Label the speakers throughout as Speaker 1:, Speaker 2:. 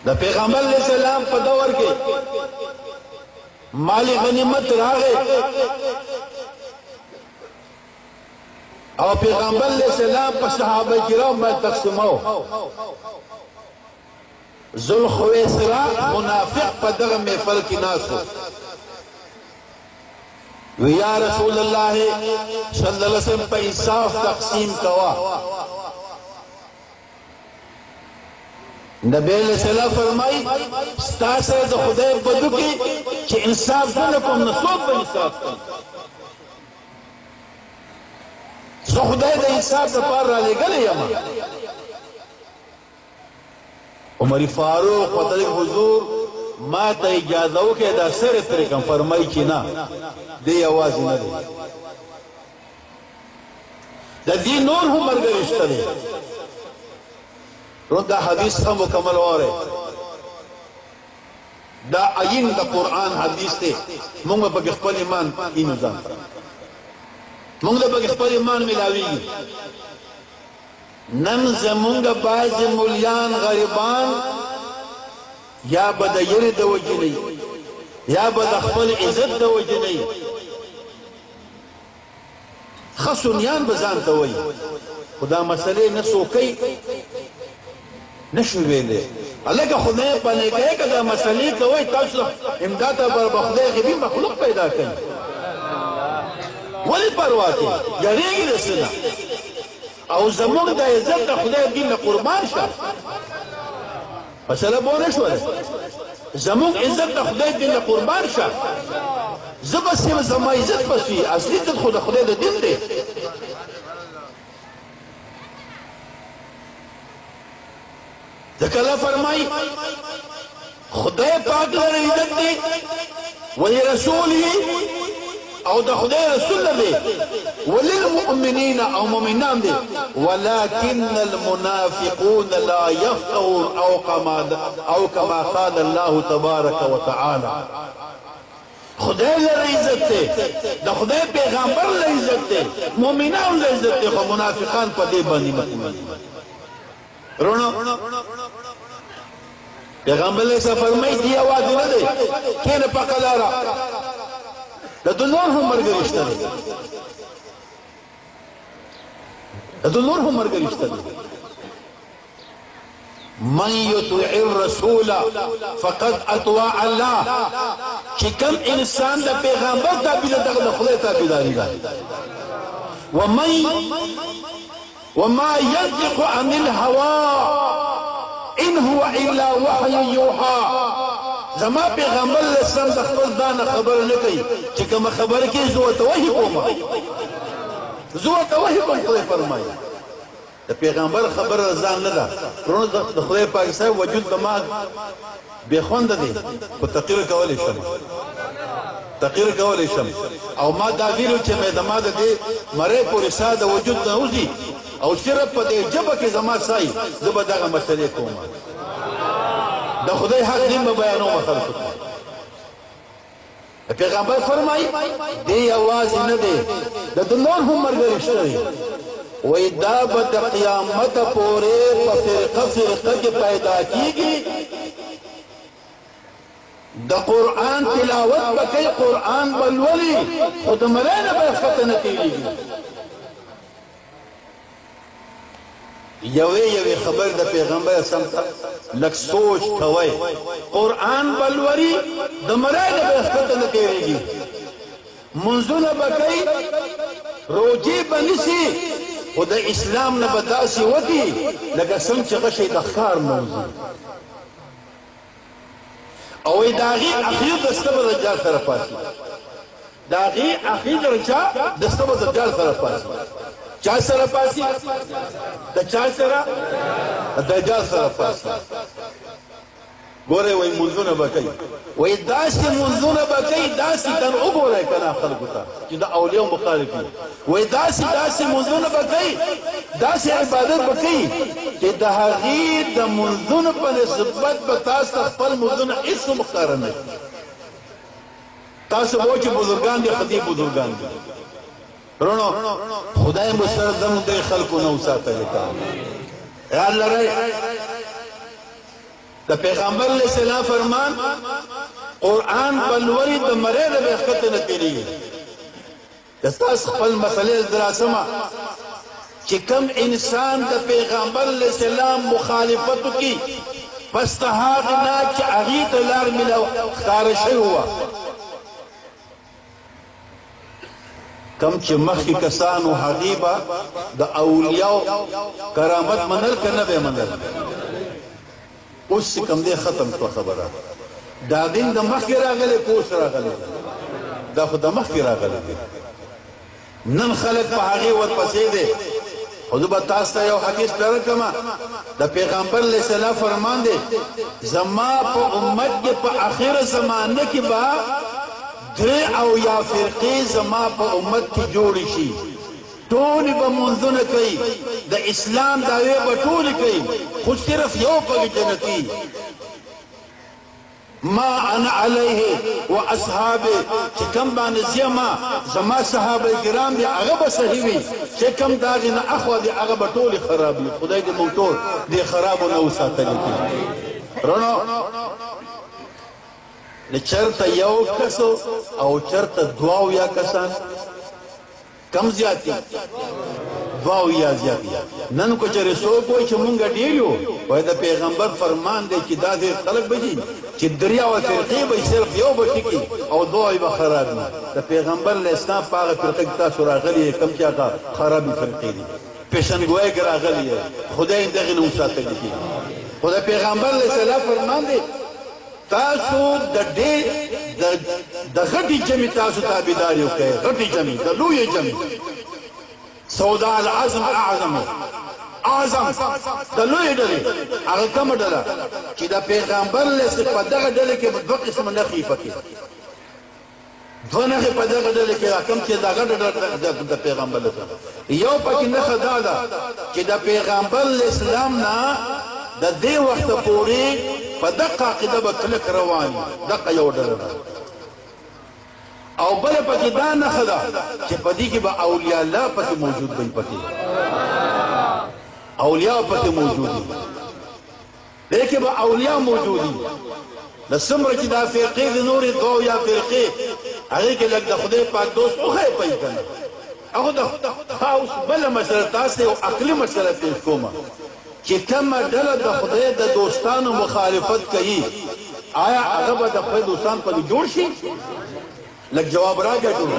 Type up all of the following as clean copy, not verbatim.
Speaker 1: द पैगंबर अलैहिस्सलाम पे दौर के माल गनीमत रागे और पैगंबर अलैहिस्सलाम पे सहाबा किराम में तकसीमो जुल्खुवैसरा मुनाफिक पे दग में फल की नासो या रसूल अल्लाह सल्लल्लाहु अलैहि वसल्लम पे इंसाफ तकसीम कवा। नबी अलैहिस्सलाम फरमाई स्तासे द खुदाई बदुकी कि इंसाफ न को नसोब ब इंसाफ सो खुदाई द इंसाफ पर रा ले गले यमा उमर फारूक पतले हुजूर ما ته اجازه وکړه دا سره طریقه فرمایي چې نه دی आवाज نه دی د دې نور هم مرګرشته دی دا حدیث هم مکمل وره دا عین د قران حدیث ته موږ په خپل ایمان انځان موږ په خپل ایمان ملاویږي نن زمونږ باز مولیان غریبان یا بد یری د وجنی یا بد خپل عزت د وجنی خصونیان بزان ته وای خدا مسئله نسو کوي نشو ویلې الګه خدای په نه کې کدا مسئله کوي تاسو امداد پر بخدای غبي مخلوق پیدا کړي ولی پروا کوي یریږي رسنه او زموږ د عزت د خدای دین قربان شه مسئله بونه شو زموږ عزت د خدای دین قربان شه زبسه زما عزت پسوي اصلي د خدای د دین دی ذکر فرمائی خدای پاک لر عزت دی ولی رسوله او د خدای رسول دی وللمؤمنین او مؤمنان دی ولكن المنافقون لا يفقهون او كما قال الله تبارك وتعالى خدای لر عزت دی د خدای پیغمبر لر عزت دی مؤمنان لر عزت دی خو منافقان په دې باندې مطمئن رونو پیغمبر ایسا فرمائی دی آواز نہ دے کین پاکلارا لدنور هم مرگرشتا دے لدنور هم مرگرشتا دے من یطوع الرسول فقد اطواع اللہ کہ کم انسان دا پیغمبر تابیدار دا خدای تابیداری دا وما ينطق عن الهوى ان هو الا وحي يوحى زما پیغمبر اسلام د خپل دان خبر نه کوي چې کوم خبر کې زو ته وحي کوم خدای فرمایي د پیغمبر خبر ځان نه ده ورونو د خدای پاک صاحب وجود دماغ به خوند دي کو تقریر کولای شم او ما دا ویلو چې مې دماغ دې مړې پورې ساده وجود نه وځي او صرف په دې جبه کې زما سای زبر دغه مسلې کوم د خدای حق دې بیانوم خلکو پیغمبر فرمایي دې आवाज نه دی د نور هم مرګرشته وې دا به د قیامت پورې په فرقه کې پیدا کیږي د قرآن تلاوت بکې قرآن بلولي خود ملانه به ختنه کیږي یوې خبر د پیغمبر سمته لک سوچ کوي قرآن بلوري د مراد به ختنه کیږي منځونه بکې روجي بنسي خود اسلام نه بداسي ودی لکه څنګه چې غشي د ښکار موضوع او داغي اخیر دستبه دجال سره پاسي داغي اخیر درجا دستبه دجال سره پاسي چا سره پاسي د چا سره دجال سره پاسي ګوره وای منځونه بکای وای داسې منځونه بکای داسې تن وګوره کنه خلکو ته چې د اولیاء مخالفین وای داسې منځونه بکای داسې عبادت بکای چې د هغې د منځونو په نسبت به تاسو خپل منځونه هیڅ مقارنه نه تاسو وایئ چې بزرګان دي خدای بزرګان دي رونو خدای مو سره زموږ د خلکو نه وساتلی یا الله دا پیغمبر علیہ السلام فرمان قرآن بلوری دا مرے دا بیخت نتیلی دستاس خپل مسئلے دراسمہ کہ کم انسان دا پیغمبر علیہ السلام مخالفتو کی پس تحاقنا چی اغیط لار ملو خارشی ہوا کم چی مخی کسانو حقیبا دا اولیاء کرامت منل کا نبی منل اس سے کم دے ختم تو خبرہ دا دن دا مخی راغلے کوش راغلے دا خود دا مخی راغلے دے نن خلق پا حقی ود پسے دے خودو بتاستا یو حدیث پرکما دا پیغمبر علیہ السلام فرمان دے زما پا امت کے پا آخر زمانے کی با درے او یا فرقی زما پا امت کی جوڑی شی تولی با منذن کئی دا اسلام داوے با تولی کئی خود صرف یو پا جنتی ما انا علیہ و اصحابے چکم بان زیما زما صحابہ کرام دی اغبا صحیوی چکم داغینا اخوا دی اغبا تولی خرابی خدای دی موتور دی خرابو نوسا تلیتی رونو چرتا یو کسو او چرتا دعاو یا کسان کم زیادی دعاو یا زیادی نن کو چرے سو کوئی چھ منگا دیلیو ویدہ پیغمبر فرمان دے چی دا دیر خلق بجی چی دریا و فرقی بجی صرف یو بٹکی او دعاوی با خرابی دا پیغمبر علیہ السلام پاغ فرقی تا سورا غلی ہے کم چاہتا خرابی فرقی دی پیشنگوئے گرا غلی ہے خدای اندغی نوسا تکی خدا پیغمبر علیہ السلام فرمان دے تاسو دا غٹی جمی تاسو تابداریو کہے غٹی جمی دا لوی جمی سودا العظم اعظم دا لوی ڈلی اگر کم ڈلا چی دا پیغمبر لے سے پدغ ڈلے کے دو قسم نخی پکی دو نخی پدغ ڈلے کے کم چی دا غٹ دا پیغمبر لے سے یو پکی نخ دادا چی دا پیغمبر لے اسلام نا دا دے وقت پوری پا دقا قیدہ با کلک روانی دقا یو ڈلنا او بل پا کی دا نخدا چی پا دی کی با اولیاء اللہ پا کی موجود بھئی پتی اولیاء پا کی موجودی لیکن با اولیاء موجودی لسمر چی دا فرقی دی نوری دو یا فرقی اگر که لگ دا خدای پاک دوست اخواه پای کنا اخو دا خواهوس بل مسئلہ تاستے او اقلی مسئلہ پیش کوما چی کم دل دا خدای دا دوستان مخالفت کئی آیا اغبا دا خدای دوستان پا جوڑ شی لگ جواب را گیا جوڑ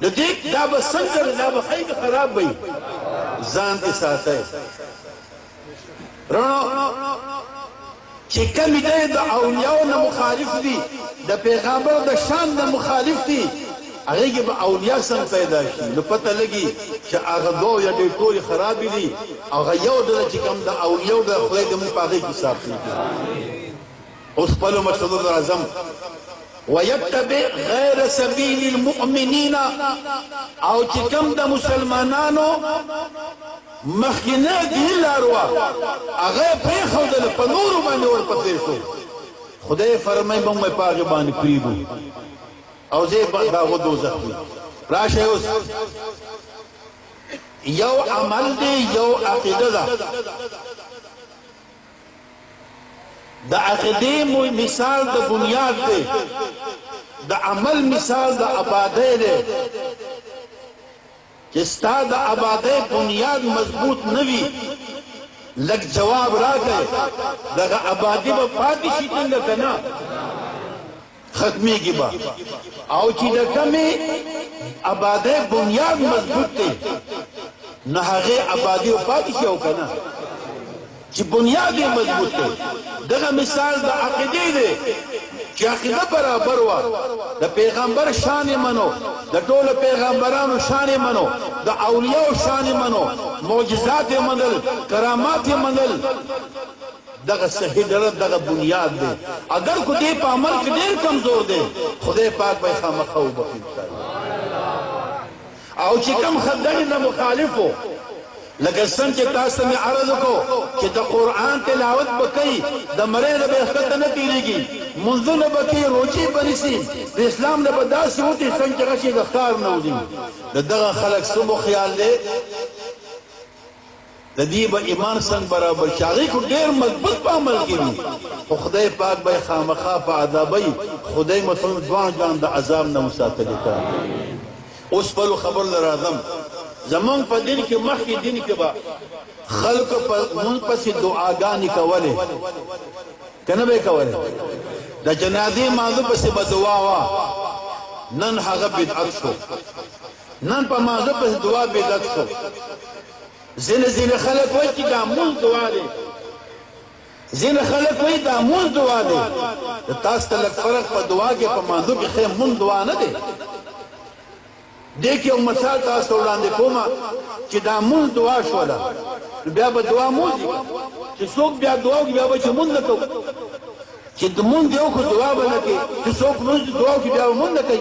Speaker 1: نو دیکھ دا با سنگر دا با خیلی خراب بئی زان تی ساتا ہے رونو چی کمی دے دا اولیاء نا مخالف دی دا پیغامبر دا شان نا مخالف دی اگر کہ با اولیاء سن پیدا شی نو پتہ لگی کہ آغا دو یا دے کوئی خرابی دی آغا یو دل چکم دا اولیاء دا خدای دا من پاگئی کی صاحب دی اس پلو مرسول العظم وَيَتَّبِعْ غَيْرَ سَبِيلِ الْمُؤْمِنِينَ او چکم دا مسلمانانو مخینہ دی لاروا اگر پریخو دل پنورو بانے اور پتیشو خدای فرمائی بم میں پاگی بانی پریدو او زی باغو دوزخ دی راش ہے اس یو عمل دی یو عقیدہ دا دا عقیدی مثال دا بنیاد دے دا عمل مثال دا عبادے دے چستا دا عبادے بنیاد مضبوط نوی لگ جواب را گئے دا عبادی با پاتی شیطن لکنا ختمی کی با او چی دا کمی عبادے بنیاد مضبوط تے نحاغے عبادی با پاتی شیو کنا چی بنیادی مضبوط تے دغا مثال دا عقیدی دے چی عقیدہ برابر وا دا پیغمبر شان منو دا طول پیغمبرانو شان منو دا اولیاء شان منو معجزات منل کرامات منل دغا صحیح درد دغا بنیاد دے اگر کو دے پا عمل کے دیر کمزور دے خدای پاک بھائی خامخو بخیر او چی کم خدنی نا مخالف ہو لگر سن چی تاستا میں عرض کو کہ دا قرآن تلاوت بکی دا مرین بے اخت نتیلی گی منذن بکی روچی بنیسی دا اسلام نبا دا سی ہوتی سن چی غشی دا خار نو دی دا دغا خلق سمو خیال دے د دې به ایمان څنګه برابر شي هغې خو ډېر مضبوط په عمل کې وي خو خدای پاک به یې خامخا په عذابوي خدای مثلا دواړه ځان د عذاب نه وساتلي که اوس بلو خبر له راځم زمونږ په دین کې مخکې دین کې به خلکو مونږ پسې دعاګانې کولې که نه به یې کولې د جنازې مانځه پسې به دعا وه نن هغه بدعت شو نن په مانځه پسې دعا بدعت شو ځینې خلک وایي چې دا مونځ دعا دی ځینې خلک وایي دا مونځ دعا دی د تاسو ته لږ فرق په دعا کې په مانځو کې ښه مونځ دعا نه دی دې کې یو مثال تاسو وړاندې کومه چې دا مونځ دعا شوله بیا به دعا مونځ چې څوک بیا دعا وکړي بیا به چې مونځ نه کوو چې د مونځ یو خو دعا به نه کوي چې څوک مونځ دعا وکړي بیا به مونځ نه کوي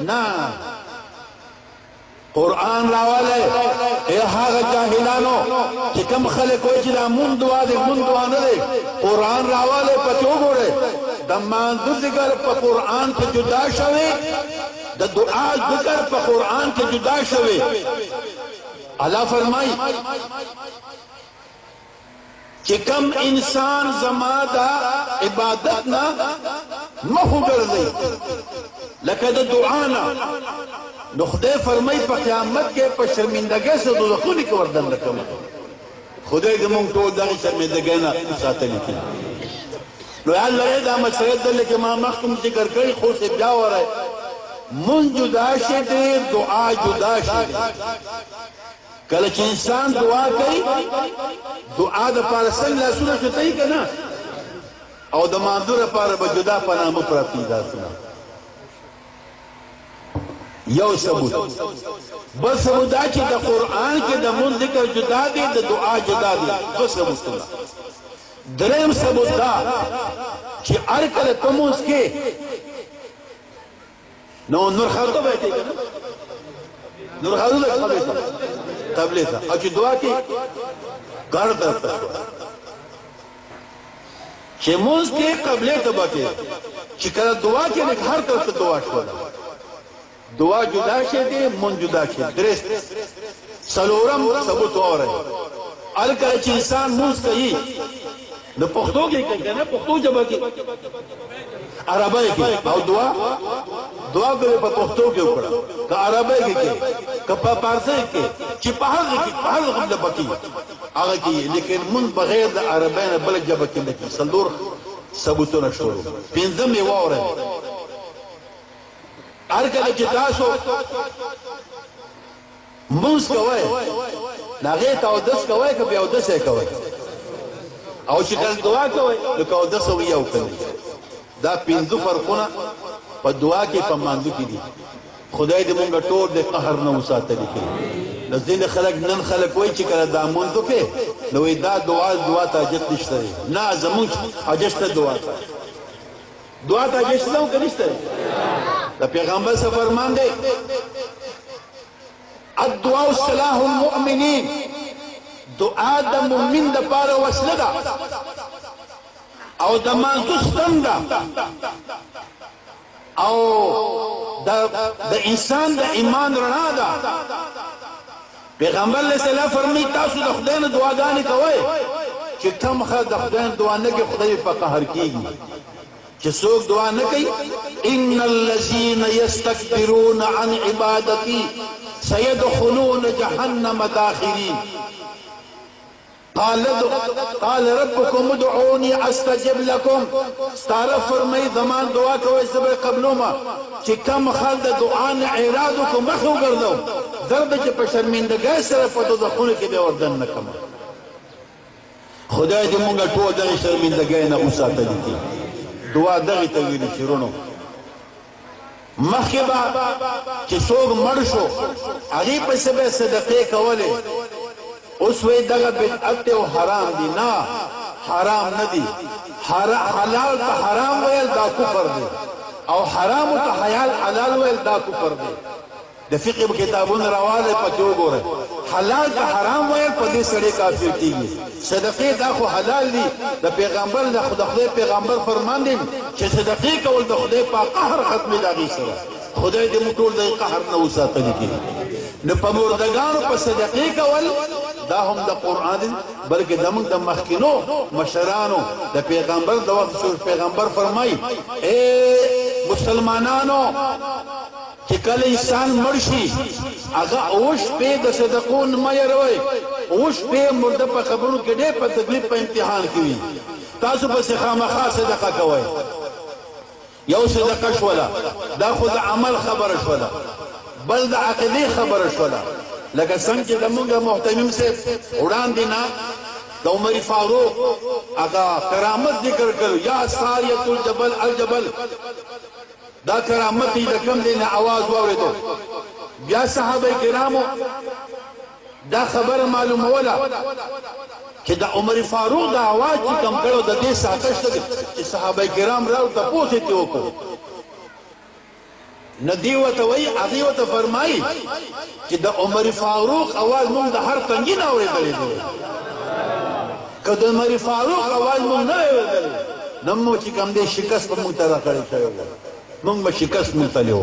Speaker 1: نه قرآن راوالی ای هغه جاهلانو چې کم خلک وایي چې دا مونځ دعا دی مونځ دعا نه دی قرآن راوالی پکې وګورئ د مانځه ذکر په قرآن کې جدا شوی د دعا ذکر په قرآن کې جدا شوی الله فرمایي چې کم انسان زما دا عبادت نه مخ وګرځي لکه د دعا نه نو خدای فرمایي په قیامت کې په شرمندګۍ سره دوزخونو کې وردن لکم خدای دې موږ ټول دغه شرمندګۍ نه ساتلی کړي نو یاد لرئ دا مسله دلته کې ما مخکې ذکر کړی خو څه بیا وایي مونځ جدا شي دی دعا جدا شي کله چې انسان دعا کوي دعا د پاره څنګه لاسونه شوتوي که نه او د مانځه لپاره به جدا په نامه پراته دي لاسونه یو ثبوت بل ثبوت دا چې د قرآن کې د مونځ ذکر جدا دی د دعا جدا دی دو ثبوتونه دریم ثبوت دا چې هر کله په مونځ کې نو نور خاطو بیٹھے گا نور خاطو بیٹھے قبلے تھا اور جو دعا کی گھر درتا چه موز کے قبلے تبا کے چکر دعا کے لیے ہر طرف دعا شوالا دعا جدا شے دے من جدا شے درست سلورم ثبوت اور ہے الکر چه انسان موز کئی نو پختو کی کئی نا پختو جبا کی عربی کی او دعا کرے پا پختو کے اوپر کہ عربی کی کہ پا پارسی کی چی پہر غبل بکی آگا کی لیکن من بغیر دا عربی نا بلک جبا کی نکی سلور ثبوتو نشورو پینزم یواو رہے ارکل چتاسو منس کوئے ناغیت او دس کوئے کبھی او دس ہے کوئے او چکل دعا کوئے لکه او دس او یو کوي دا پنځه فرقونه په دعا کې په مانځو کې دي خدای دې مونږ ټول د قهر نه وساتلی کړي نو ځینې خلک نن خلک وایي چې کله دا مونځو کې نو دا دعا ته حاجت نشته دی نه زمونږ حاجت شته دعا ته حاجت شته او که نشته دی د پیغمبر څه فرمان دی الدعاء سلاح المؤمنین دعا د مؤمن د پاره وسله ده او د مانځو ستن ده او د انسان د ایمان رڼا ده پیغمبر علیه السلام فرمایي تاسو د خدای نه دعاګانې کوئ چې کم خلک د خدای نه دعا نه کوي خدای په قهر کېږي چې څوک دعا نه کوي ان الذين يستكبرون عن عبادتي سيدخلون جهنم داخرين قال ربكم ادعوني استجب لكم ستاره فرمای زمان دعا کوي سبه قبلوما چې کم خلک د دعا نه اعراض کو مخو ګرځو درد چې په شرمندګۍ سره په دوزخونو کې به وردن نه کوم خدای دې مونږ ټول د شرمندګۍ نه وساتلی دي دعا دغه ته ویل شروع مخکې به چې څوک مړ شو هغې پسې به صدقې کولې اوس وی دغه بدعت او حرام دي نه حرام نه دي حلال ته حرام ویل دا کفر دی او حرام ته حلال ویل دا کفر دی د فقه کتابونو راواله پکې وګوره حلال ته حرام ویل په دې سړی کافر کیږي صدقې دا خو حلال دي د پیغمبر د خدای پیغمبر فرمان دي چې صدقې کول د خدای په قهر ختمي داږي سره خدای دې موږ ټول د قهر نه وساتلی کړي نو په مردگانو په صدقې کول دا هم د قرآن بلکې زموږ د مخکینو مشرانو د پیغمبر د وخت پیغمبر فرمایي اے مسلمانانو چې کله انسان مړ شي هغه اوش په د صدقو نه مه یروئ اوش په مرده په قبرونو کې ډېر په تکلیف په امتحان کې وي تاسو پسې خامخا صدقه کوئ یو صدقه شوله دا خو د عمل خبره شوله بل د عقیدې خبره شوله لکه څنګه چې زموږ محتمم صاحب وړاندې نه د عمر فاروق هغه کرامت ذکر کړو یا ساریة الجبل الجبل دا کرامت یې د کوم ځای نه اواز واورېدو بیا صحابه کرامو دا خبره معلوموله چې د عمر فاروق د اواز چې کم کړو د دې ساتش ته چې صحابه کرام راو تپوس یې وکړو نو دی ورته وایي هغې ورته فرمایي چې د عمر فاروق اواز مونږ د هر تنګي نه اورېدلی دی که د عمر فاروق اواز مونږ نه اورېدلی نو مو چې کوم دی شکست به مونږ ته راکړی شوی و مونږ به شکست موندلی و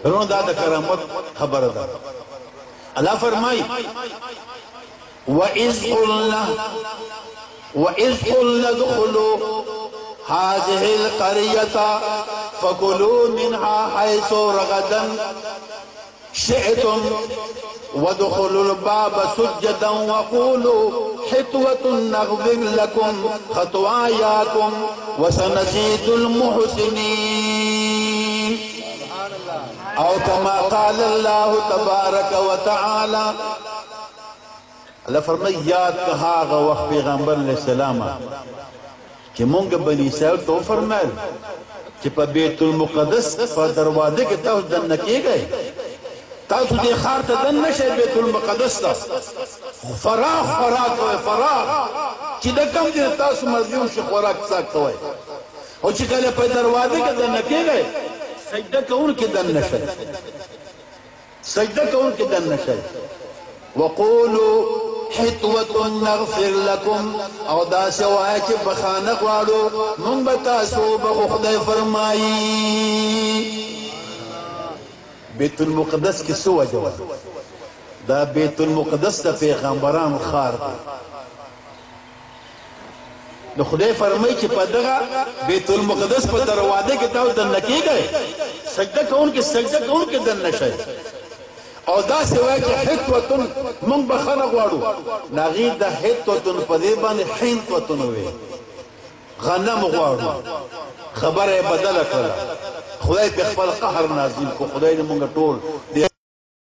Speaker 1: رونو دا د کرامت خبره ده الله فرمایي وَإِذْ قُلْنَا ادْخُلُوا هذه القرية فكلوا منها حيث رغدا شئتم وادخلوا الباب سجدا وقولوا حطوة نغفر لكم خطواياكم وسنزيد المحسنين أو كما قال الله تبارك وتعالى الله فرمای یاد که هغه وخت پیغمبر علیه السلام چې مونږ بني اسرائیل ته وفرمایل چې په بیت المقدس په دروازه کې تاسو دننه کېږئ تاسو دې ښار ته دننه شئ بیت المقدس ته فراغ کوئ فراغ چې د کوم ځای تاسو مرضي وشي خوراک څاک کوئ او چې کله په دروازه کې دننه کېږئ سجده کوونکي دننه شئ سجده کوونکي دننه شئ وقولوا حطوة نغفر لكم او دا سوای چې بخانه غواړو مونږ به تاسو به خدای فرمایي بیت المقدس کې څه وجه وه دا بیت المقدس د پیغمبرانو ښار دی نو خدای فرمایي چې په دغه بیت المقدس په دروازه کې تاسو دننه کېږئ سجده کوونکي دننه شئ او دا سوای چې حطوتن مونږ بخنه غواړو ناغي د حطوتن په دې باندې حنطوتن وي غنم غواړو خبره بدله کړه خدای په خپل قهر نازل کو خدای دې مونږ ټول